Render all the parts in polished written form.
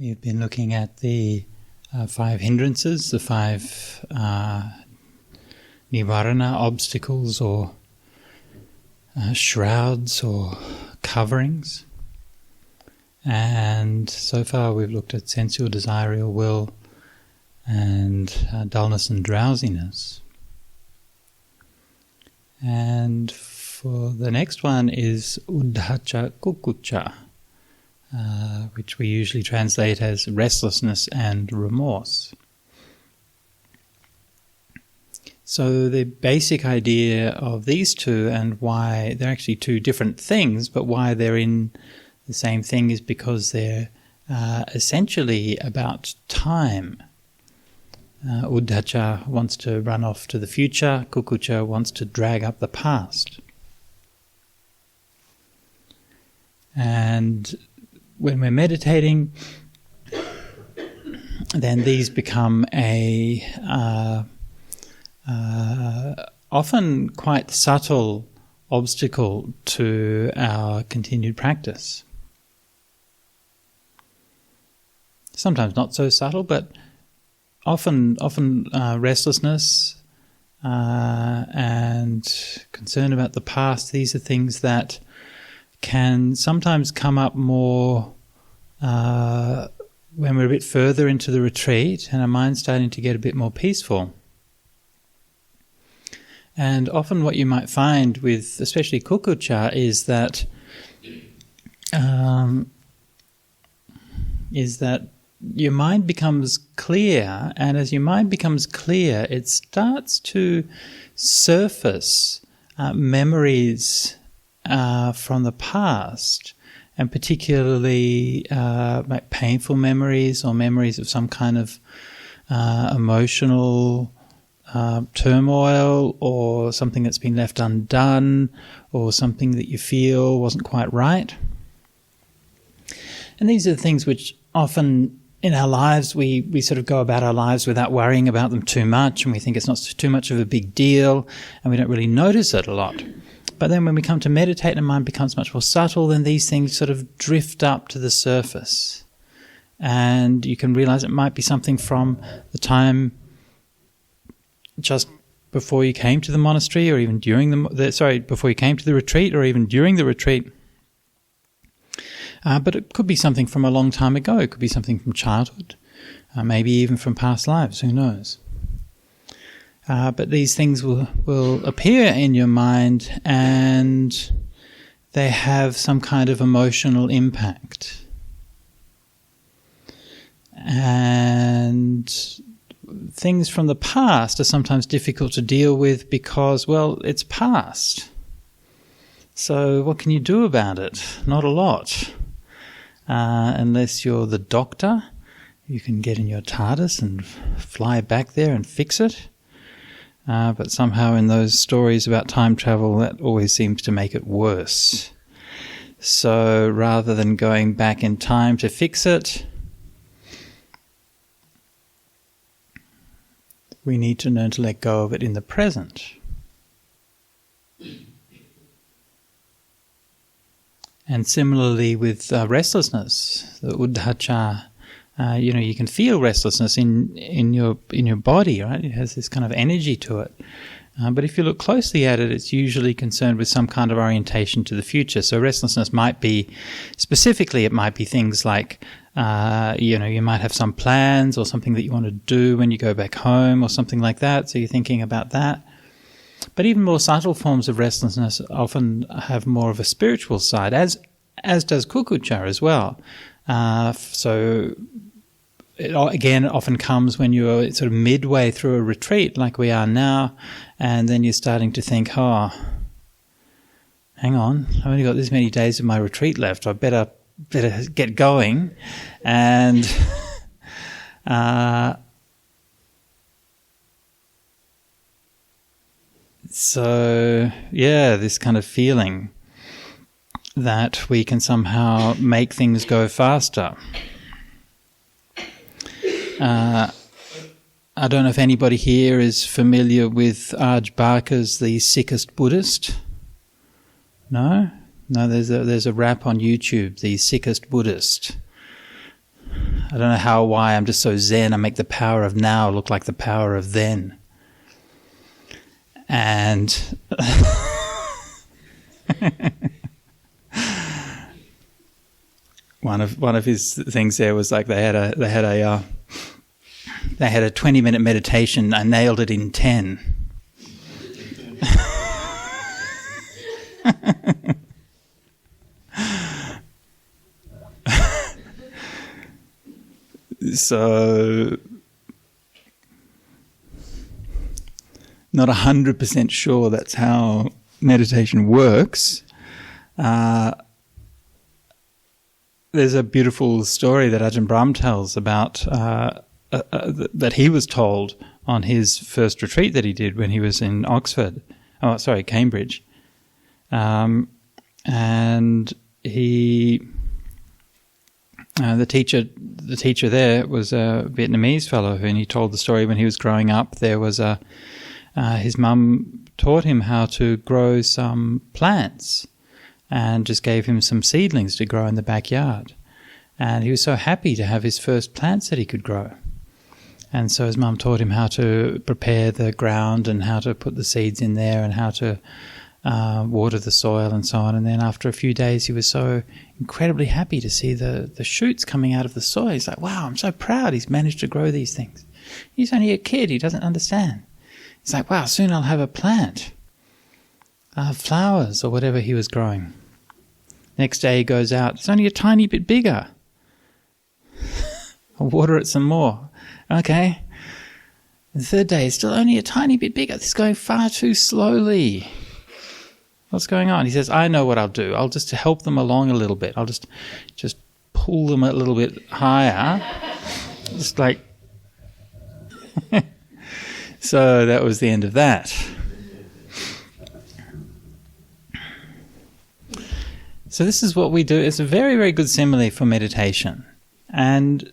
We've been looking at the 5 hindrances, the 5 nivarana, obstacles or shrouds or coverings. And so far we've looked at sensual desire, ill will, and dullness and drowsiness. And for the next one is uddhacha kukucha, which we usually translate as restlessness and remorse. So the basic idea of these two, and why they're actually two different things, but why they're in the same thing, is because they're essentially about time. Uddhacha wants to run off to the future, kukucha wants to drag up the past. And when we're meditating, then these become a often quite subtle obstacle to our continued practice. Sometimes not so subtle, but often restlessness and concern about the past. These are things that can sometimes come up more when we're a bit further into the retreat and our mind's starting to get a bit more peaceful. And often what you might find with especially kukucha is that your mind becomes clear, and as your mind becomes clear, it starts to surface memories from the past, and particularly like painful memories or memories of some kind of emotional turmoil, or something that's been left undone, or something that you feel wasn't quite right. And these are the things which often in our lives we sort of go about our lives without worrying about them too much, and we think it's not too much of a big deal, and we don't really notice it a lot. But then when we come to meditate and the mind becomes much more subtle, then these things sort of drift up to the surface. And you can realize it might be something from the time just before you came to the monastery, or even during before you came to the retreat, or even during the retreat. But it could be something from a long time ago. It could be something from childhood, maybe even from past lives, who knows. But these things will appear in your mind, and they have some kind of emotional impact. And things from the past are sometimes difficult to deal with because, well, it's past. So what can you do about it? Not a lot. Unless you're the doctor, you can get in your TARDIS and fly back there and fix it. But somehow in those stories about time travel, that always seems to make it worse. So rather than going back in time to fix it, we need to learn to let go of it in the present. And similarly with restlessness, the uddhacha, you can feel restlessness in your body, right? It has this kind of energy to it. But if you look closely at it, it's usually concerned with some kind of orientation to the future. So restlessness might be, specifically, it might be things like, you might have some plans or something that you want to do when you go back home or something like that. So you're thinking about that. But even more subtle forms of restlessness often have more of a spiritual side, as does kukucha as well. So it again often comes when you're sort of midway through a retreat like we are now, and then you're starting to think, hang on, I've only got this many days of my retreat left. I better get going. And so, this kind of feeling that we can somehow make things go faster. I don't know if anybody here is familiar with Aj Barker's The Sickest Buddhist. No? No, there's a rap on YouTube, The Sickest Buddhist. I don't know why I'm just so zen. I make the power of now look like the power of then. And one of his things there was like they had a 20-minute meditation. I nailed it in 10. So, not 100% sure that's how meditation works. There's a beautiful story that Ajahn Brahm tells about that he was told on his first retreat that he did when he was in Cambridge. And he... the teacher there was a Vietnamese fellow, and he told the story when he was growing up. There was his mum taught him how to grow some plants, and just gave him some seedlings to grow in the backyard. And he was so happy to have his first plants that he could grow. And so his mum taught him how to prepare the ground and how to put the seeds in there and how to water the soil and so on. And then after a few days, he was so incredibly happy to see the shoots coming out of the soil. He's like, wow, I'm so proud he's managed to grow these things. He's only a kid. He doesn't understand. He's like, wow, soon I'll have a plant. I'll have flowers or whatever he was growing. Next day he goes out. It's only a tiny bit bigger. I'll water it some more. Okay. The third day it's still only a tiny bit bigger. This is going far too slowly. What's going on? He says, I know what I'll do. I'll just help them along a little bit. I'll just pull them a little bit higher. Just like... So that was the end of that. So this is what we do. It's a very, very good simile for meditation. And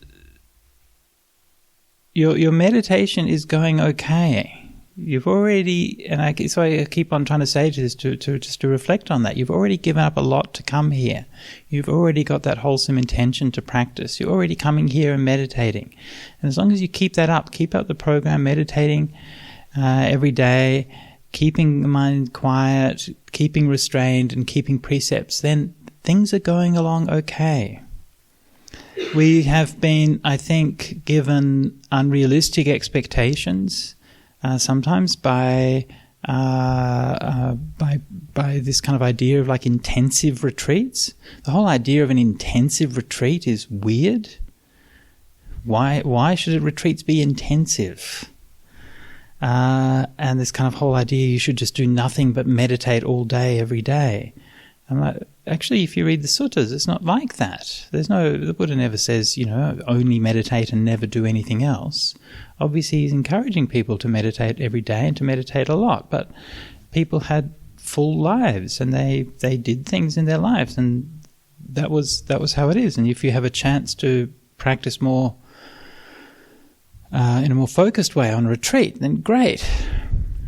your meditation is going okay. You've already, so I keep on trying to say to this, to reflect on that. You've already given up a lot to come here. You've already got that wholesome intention to practice. You're already coming here and meditating. And as long as you keep that up, keep up the program, meditating every day, keeping the mind quiet, keeping restrained and keeping precepts, then things are going along okay. We have been, I think, given unrealistic expectations sometimes by this kind of idea of like intensive retreats. The whole idea of an intensive retreat is weird. Why should retreats be intensive? And this kind of whole idea you should just do nothing but meditate all day, every day. I'm like, actually, if you read the suttas, it's not like that. The Buddha never says, only meditate and never do anything else. Obviously, he's encouraging people to meditate every day and to meditate a lot. But people had full lives and they did things in their lives, and that was how it is. And if you have a chance to practice more in a more focused way on retreat, then great.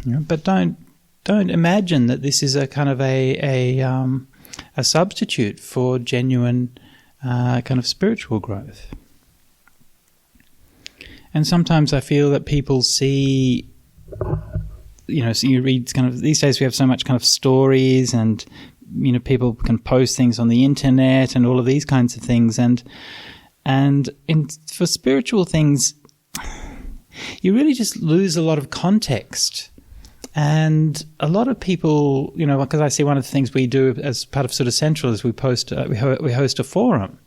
But don't imagine that this is a kind of a substitute for genuine kind of spiritual growth. And sometimes I feel that people see, so you read kind of, these days we have so much kind of stories and, people can post things on the internet and all of these kinds of things. And for spiritual things, you really just lose a lot of context. And a lot of people, because I see one of the things we do as part of Sutta Central is we host a forum.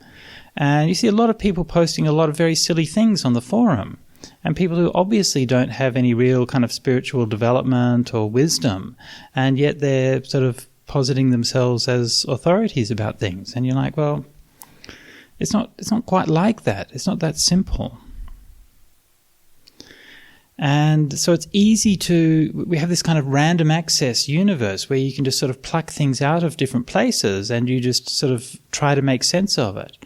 And you see a lot of people posting a lot of very silly things on the forum. And people who obviously don't have any real kind of spiritual development or wisdom. And yet they're sort of positing themselves as authorities about things. And you're like, well, it's not quite like that. It's not that simple. And so it's easy we have this kind of random access universe where you can just sort of pluck things out of different places and you just sort of try to make sense of it.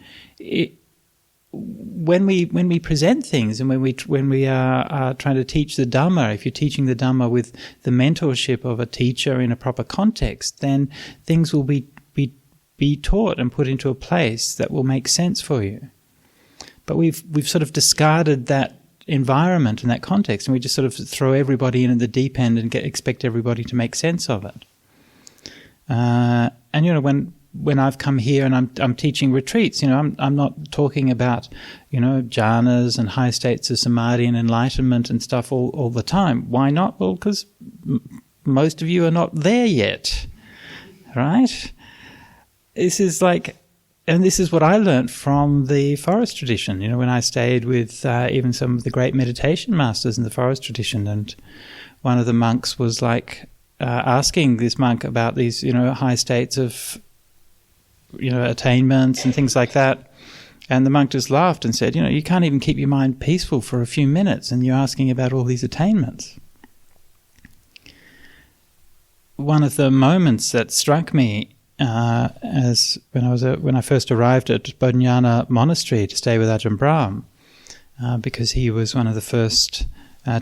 When we present things and when we are trying to teach the Dhamma, if you're teaching the Dhamma with the mentorship of a teacher in a proper context, then things will be taught and put into a place that will make sense for you. But we've sort of discarded that environment and that context, and we just sort of throw everybody in at the deep end and expect everybody to make sense of it. And you know, when I've come here and I'm teaching retreats, you know, I'm not talking about, you know, jhanas and high states of samadhi and enlightenment and stuff all the time. Why not? Well, because most of you are not there yet, right? This is like, and this is what I learnt from the forest tradition. You know, when I stayed with even some of the great meditation masters in the forest tradition, and one of the monks was like asking this monk about these, you know, high states of, you know, attainments and things like that. And the monk just laughed and said, you know, you can't even keep your mind peaceful for a few minutes and you're asking about all these attainments. One of the moments that struck me as when I first arrived at Bodhinyana Monastery to stay with Ajahn Brahm, because he was one of the first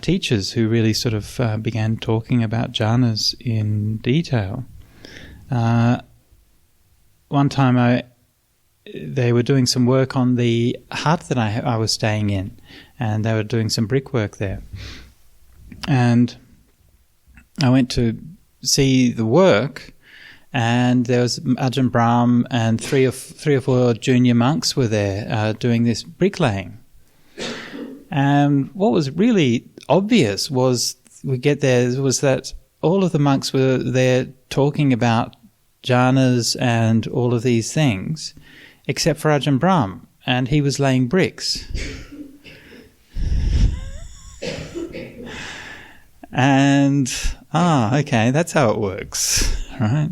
teachers who really sort of began talking about jhanas in detail. One time they were doing some work on the hut that I was staying in, and they were doing some brickwork there. And I went to see the work, and there was Ajahn Brahm and three or four junior monks were there doing this bricklaying. And what was really obvious was that all of the monks were there talking about jhanas and all of these things, except for Ajahn Brahm, and he was laying bricks. And, okay, that's how it works, right?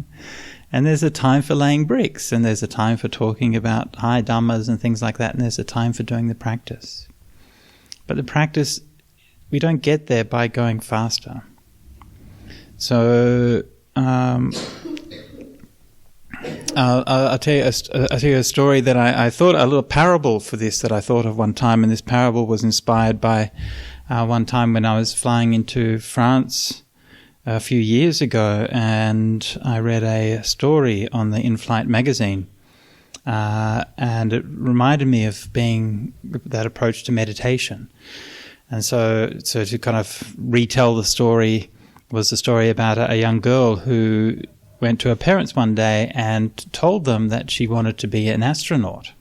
And there's a time for laying bricks, and there's a time for talking about high dhammas and things like that, and there's a time for doing the practice. But the practice, we don't get there by going faster. So, I'll tell you a story that I thought, a little parable for this that I thought of one time, and this parable was inspired by one time when I was flying into France a few years ago, and I read a story on the In-Flight magazine, and it reminded me of being that approach to meditation. And so to kind of retell the story was the story about a young girl who went to her parents one day and told them that she wanted to be an astronaut.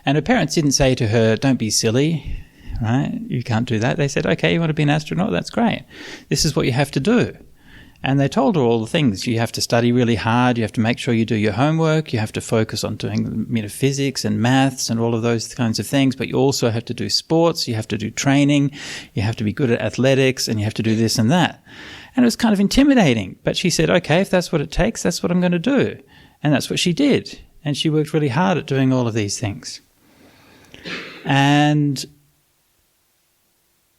And her parents didn't say to her, "Don't be silly, right? You can't do that." They said, "Okay, you want to be an astronaut? That's great. This is what you have to do." And they told her all the things. You have to study really hard. You have to make sure you do your homework. You have to focus on doing, you know, physics and maths and all of those kinds of things. But you also have to do sports. You have to do training. You have to be good at athletics, and you have to do this and that. And it was kind of intimidating. But she said, "Okay, if that's what it takes, that's what I'm going to do." And that's what she did. And she worked really hard at doing all of these things. And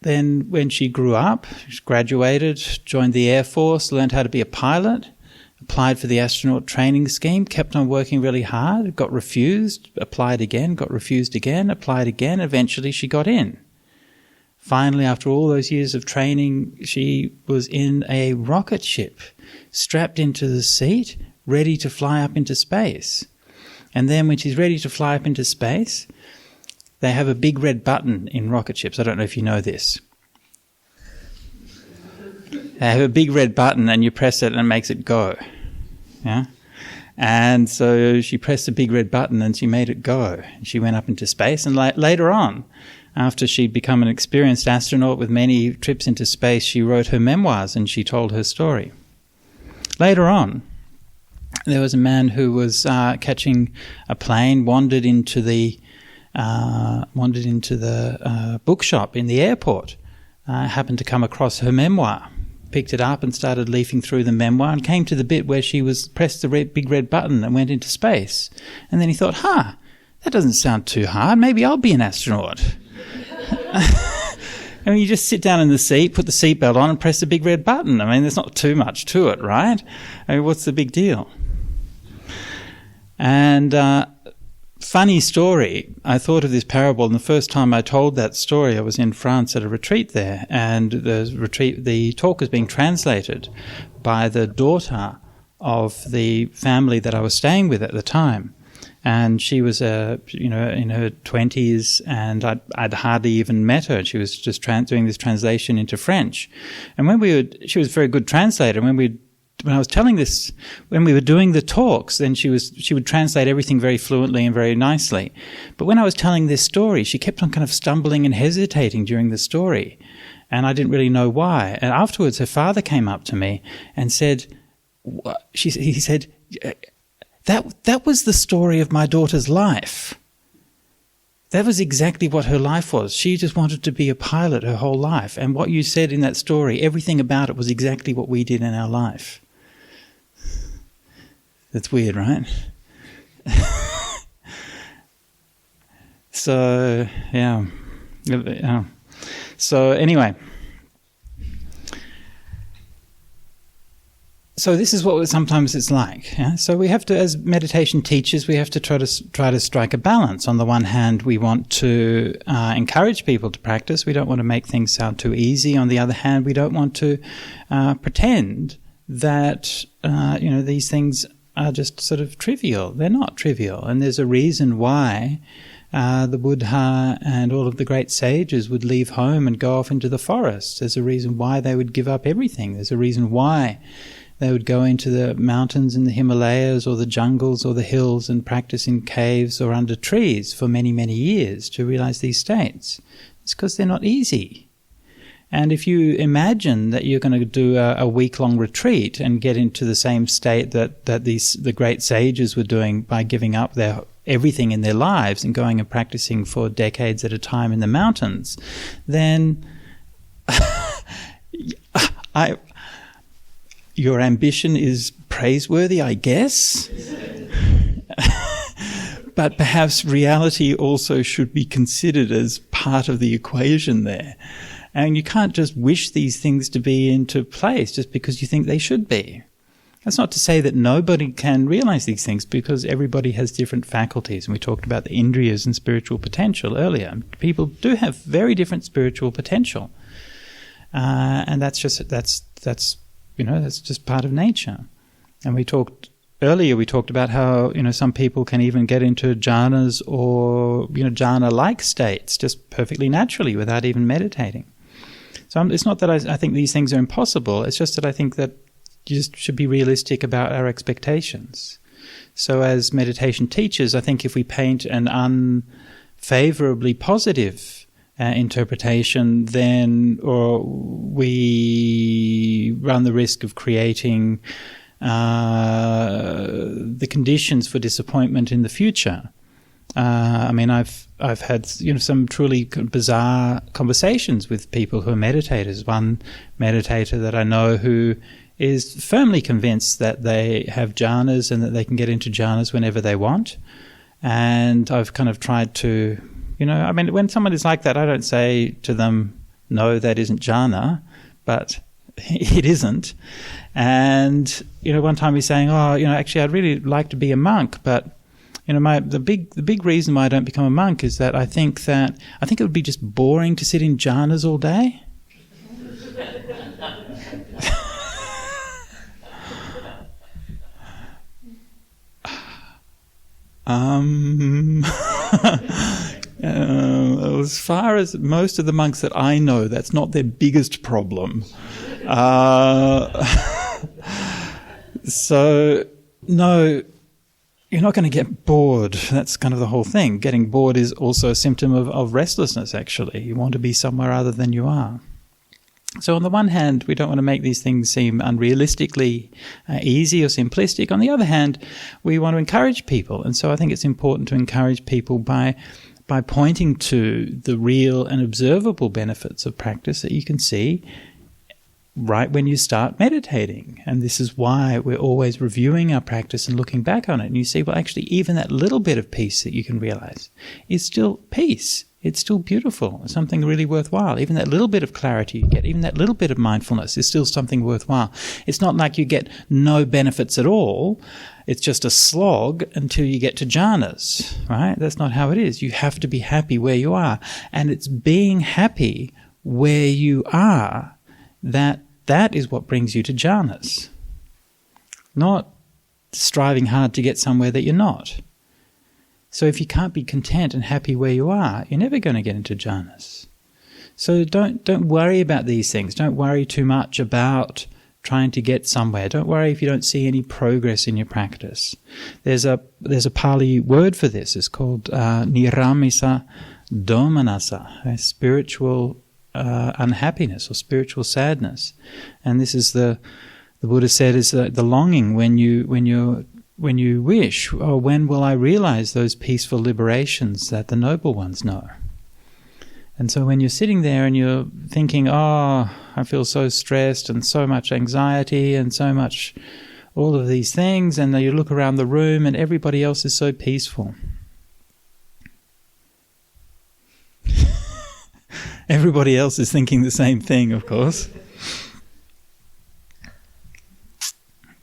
then when she grew up, she graduated, joined the Air Force, learned how to be a pilot, applied for the astronaut training scheme, kept on working really hard, got refused, applied again, got refused again, applied again. Eventually she got in. Finally, after all those years of training, she was in a rocket ship, strapped into the seat, ready to fly up into space. And then when she's ready to fly up into space, they have a big red button in rocket ships. I don't know if you know this. They have a big red button and you press it and it makes it go. Yeah? And so she pressed the big red button and she made it go. She went up into space, and later on, after she'd become an experienced astronaut with many trips into space, she wrote her memoirs and she told her story. Later on, there was a man who was catching a plane, wandered into the bookshop in the airport, happened to come across her memoir, picked it up and started leafing through the memoir, and came to the bit where she was pressed the big red button and went into space. And then he thought, that doesn't sound too hard. Maybe I'll be an astronaut. I mean, you just sit down in the seat, put the seatbelt on and press the big red button. I mean, there's not too much to it, right? I mean, what's the big deal? And funny story, I thought of this parable, and the first time I told that story, I was in France at a retreat there, and the talk was being translated by the daughter of the family that I was staying with at the time. And she was, in her 20s, and I'd hardly even met her. She was just doing this translation into French. And she was a very good translator. When I was telling this, when we were doing the talks, then she would translate everything very fluently and very nicely. But when I was telling this story, she kept on kind of stumbling and hesitating during the story. And I didn't really know why. And afterwards, her father came up to me and said, he said, that was the story of my daughter's life. That was exactly what her life was. She just wanted to be a pilot her whole life. And what you said in that story, everything about it was exactly what we did in our life. That's weird, right? So, yeah. So anyway, so this is what sometimes it's like. Yeah? So we have to, as meditation teachers, we have to try to strike a balance. On the one hand, we want to encourage people to practice. We don't want to make things sound too easy. On the other hand, we don't want to pretend that these things are just sort of trivial. They're not trivial, and there's a reason why the Buddha and all of the great sages would leave home and go off into the forest. There's a reason why they would give up everything. There's a reason why they would go into the mountains in the Himalayas or the jungles or the hills and practice in caves or under trees for many, many years to realize these states. It's because they're not easy. And if you imagine that you're going to do a week-long retreat and get into the same state that the great sages were doing by giving up everything in their lives and going and practicing for decades at a time in the mountains, then your ambition is praiseworthy, I guess. But perhaps reality also should be considered as part of the equation there. And you can't just wish these things to be into place just because you think they should be. That's not to say that nobody can realize these things, because everybody has different faculties. And we talked about the indriyas and spiritual potential earlier. People do have very different spiritual potential. And that's just part of nature. And we talked about how, some people can even get into jhanas or, jhana-like states just perfectly naturally without even meditating. So it's not that I think these things are impossible. It's just that I think that you just should be realistic about our expectations. So as meditation teachers, I think if we paint an unfavorably positive interpretation, then we run the risk of creating the conditions for disappointment in the future. I've had some truly bizarre conversations with people who are meditators. One meditator that I know who is firmly convinced that they have jhanas and that they can get into jhanas whenever they want. And I've kind of tried to, when someone is like that, I don't say to them, no, that isn't jhana, but it isn't. And, one time he's saying, actually I'd really like to be a monk, but the big reason why I don't become a monk is that I think it would be just boring to sit in jhanas all day. As far as most of the monks that I know, that's not their biggest problem. So, no, you're not going to get bored. That's kind of the whole thing. Getting bored is also a symptom of restlessness, actually. You want to be somewhere other than you are. So on the one hand, we don't want to make these things seem unrealistically easy or simplistic. On the other hand, we want to encourage people. And so I think it's important to encourage people by pointing to the real and observable benefits of practice that you can see right when you start meditating. And this is why we're always reviewing our practice and looking back on it. And you see, well, actually, even that little bit of peace that you can realize is still peace. It's still beautiful. It's something really worthwhile. Even that little bit of clarity you get, even that little bit of mindfulness is still something worthwhile. It's not like you get no benefits at all. It's just a slog until you get to jhanas, right? That's not how it is. You have to be happy where you are. And it's being happy where you are that is what brings you to jhanas. Not striving hard to get somewhere that you're not. So if you can't be content and happy where you are, you're never going to get into jhanas. So don't worry about these things. Don't worry too much about trying to get somewhere. Don't worry if you don't see any progress in your practice. There's a Pali word for this. It's called niramisa domanasa, a spiritual unhappiness or spiritual sadness. And this is the Buddha said is the longing when you wish, oh, when will I realize those peaceful liberations that the noble ones know? And so when you're sitting there and you're thinking, oh, I feel so stressed and so much anxiety and so much all of these things, and then you look around the room and everybody else is so peaceful. Everybody else is thinking the same thing, of course.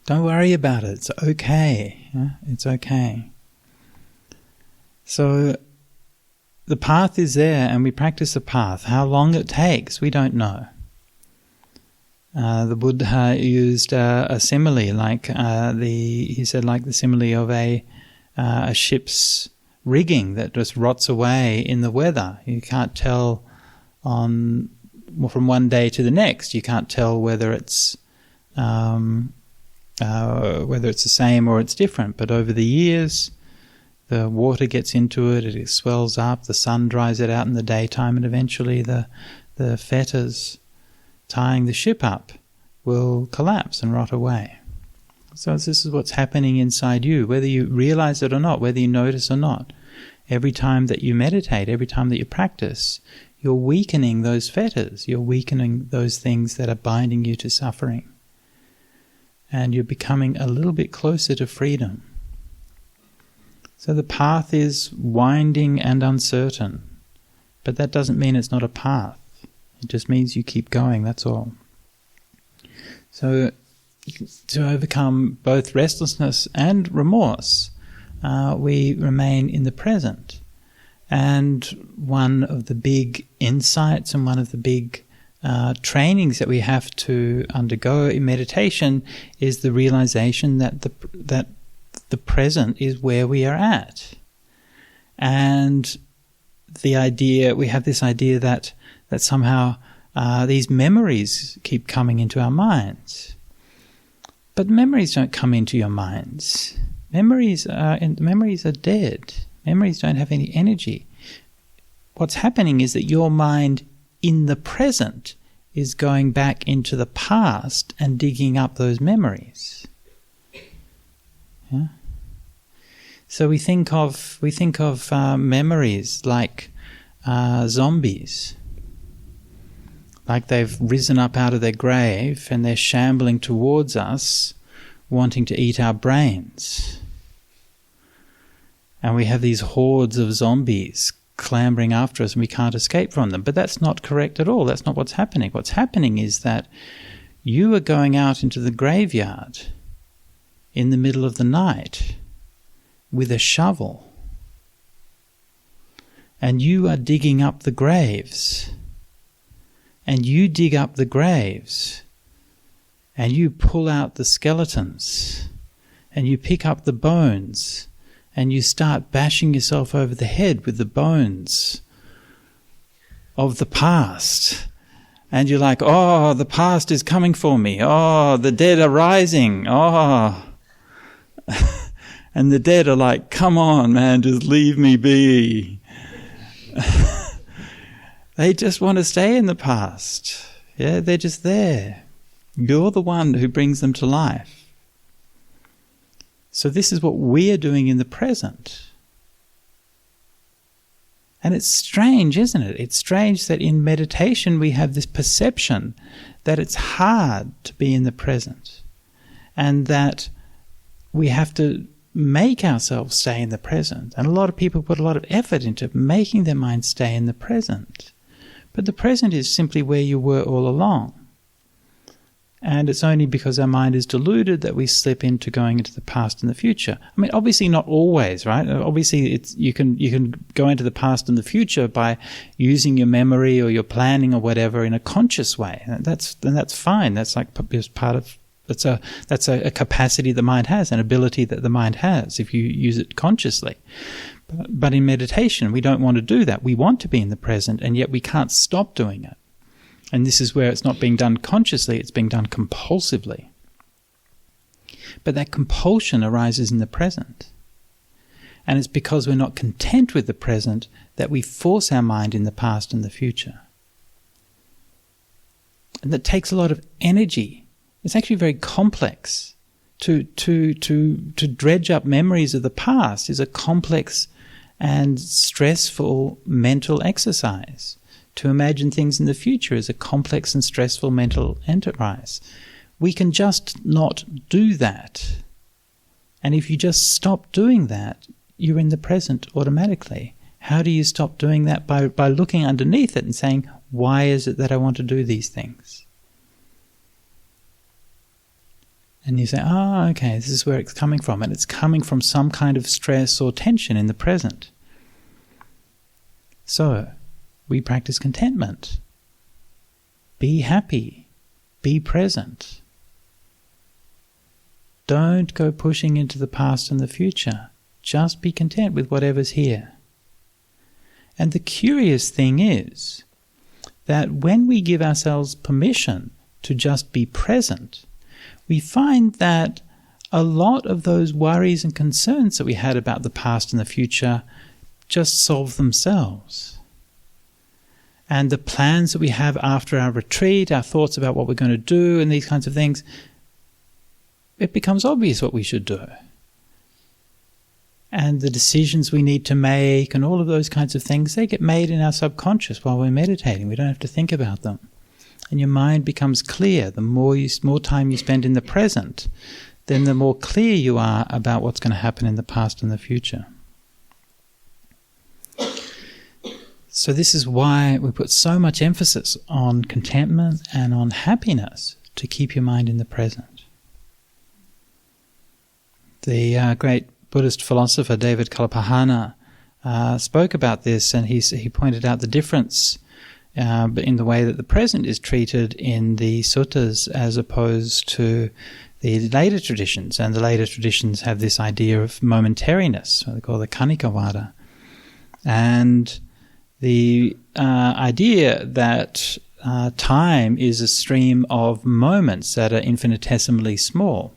Don't worry about it. It's okay. Yeah? It's okay. So the path is there and we practice the path. How long it takes, we don't know. The Buddha used a simile, he said like the simile of a ship's rigging that just rots away in the weather. You can't tell from one day to the next. You can't tell whether it's the same or it's different. But over the years, the water gets into it, it swells up, the sun dries it out in the daytime, and eventually the fetters tying the ship up will collapse and rot away. So this is what's happening inside you, whether you realize it or not, whether you notice or not. Every time that you meditate, every time that you practice, you're weakening those fetters, you're weakening those things that are binding you to suffering. And you're becoming a little bit closer to freedom. So the path is winding and uncertain, but that doesn't mean it's not a path. It just means you keep going, that's all. So to overcome both restlessness and remorse, we remain in the present. And one of the big insights and one of the big trainings that we have to undergo in meditation is the realization that the present is where we are at. And we have this idea that somehow these memories keep coming into our minds. But memories don't come into your minds. Memories are dead. Memories don't have any energy. What's happening is that your mind in the present is going back into the past and digging up those memories. Yeah? So we think of memories like zombies, like they've risen up out of their grave and they're shambling towards us, wanting to eat our brains. And we have these hordes of zombies clambering after us and we can't escape from them. But that's not correct at all. That's not what's happening. What's happening is that you are going out into the graveyard in the middle of the night with a shovel. And you are digging up the graves. And you dig up the graves. And you pull out the skeletons. And you pick up the bones. And you start bashing yourself over the head with the bones of the past. And you're like, oh, the past is coming for me. Oh, the dead are rising. Oh. And the dead are like, come on, man, just leave me be. They just want to stay in the past. Yeah, they're just there. You're the one who brings them to life. So this is what we are doing in the present. And it's strange, isn't it? It's strange that in meditation we have this perception that it's hard to be in the present and that we have to make ourselves stay in the present. And a lot of people put a lot of effort into making their mind stay in the present. But the present is simply where you were all along. And it's only because our mind is deluded that we slip into going into the past and the future. I mean, obviously not always, right? Obviously, you can go into the past and the future by using your memory or your planning or whatever in a conscious way. And that's fine. That's like just part of That's a capacity the mind has, an ability that the mind has if you use it consciously. But in meditation, we don't want to do that. We want to be in the present, and yet we can't stop doing it. And this is where it's not being done consciously, it's being done compulsively. But that compulsion arises in the present. And it's because we're not content with the present that we force our mind in the past and the future. And that takes a lot of energy. It's actually very complex. To dredge up memories of the past is a complex and stressful mental exercise. To imagine things in the future is a complex and stressful mental enterprise. We can just not do that. And if you just stop doing that, you're in the present automatically. How do you stop doing that? By looking underneath it and saying, why is it that I want to do these things? And you say, okay, this is where it's coming from. And it's coming from some kind of stress or tension in the present. So, we practice contentment. Be happy. Be present. Don't go pushing into the past and the future. Just be content with whatever's here. And the curious thing is that when we give ourselves permission to just be present, we find that a lot of those worries and concerns that we had about the past and the future just solve themselves. And the plans that we have after our retreat, our thoughts about what we're going to do and these kinds of things, it becomes obvious what we should do. And the decisions we need to make and all of those kinds of things, they get made in our subconscious while we're meditating. We don't have to think about them. And your mind becomes clear. The more time you spend in the present, then the more clear you are about what's going to happen in the past and the future. So this is why we put so much emphasis on contentment and on happiness to keep your mind in the present. The great Buddhist philosopher David Kalapahana spoke about this, and he pointed out the difference in the way that the present is treated in the suttas as opposed to the later traditions. And the later traditions have this idea of momentariness, what they call the Kanikavada. And the idea that time is a stream of moments that are infinitesimally small.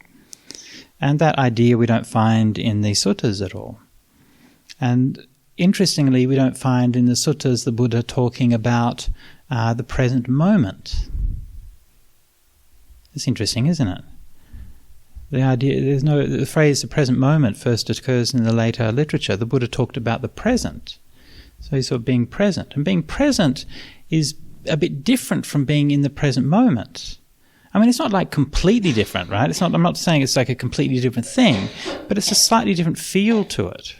And that idea we don't find in the suttas at all. And interestingly, we don't find in the suttas the Buddha talking about the present moment. It's interesting, isn't it? The phrase "the present moment" first occurs in the later literature. The Buddha talked about the present. So he's sort of being present. And being present is a bit different from being in the present moment. I mean, it's not like completely different, right? I'm not saying it's like a completely different thing, but it's a slightly different feel to it.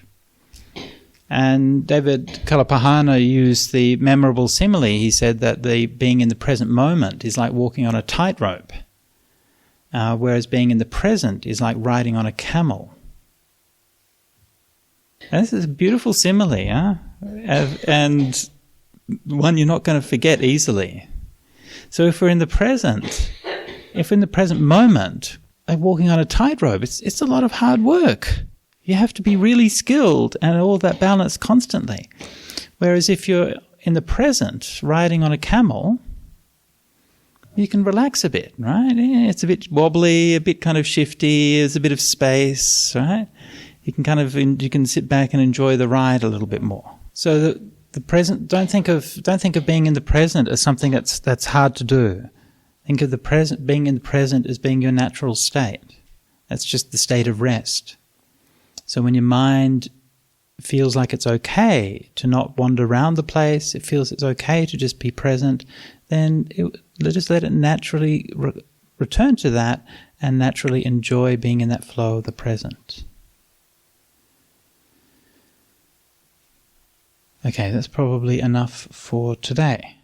And David Kalapahana used the memorable simile. He said that the being in the present moment is like walking on a tightrope, whereas being in the present is like riding on a camel. And this is a beautiful simile, huh? And one you're not going to forget easily. So if we're in the present moment, like walking on a tightrope, it's a lot of hard work. You have to be really skilled and all that balance constantly. Whereas if you're in the present, riding on a camel, you can relax a bit, right? It's a bit wobbly, a bit kind of shifty, there's a bit of space, right? You can sit back and enjoy the ride a little bit more. So the present, don't think of being in the present as something that's hard to do. Think of being in the present as being your natural state. That's just the state of rest. So when your mind feels like it's okay to not wander around the place, it feels it's okay to just be present, then just let it naturally return to that and naturally enjoy being in that flow of the present. Okay, that's probably enough for today.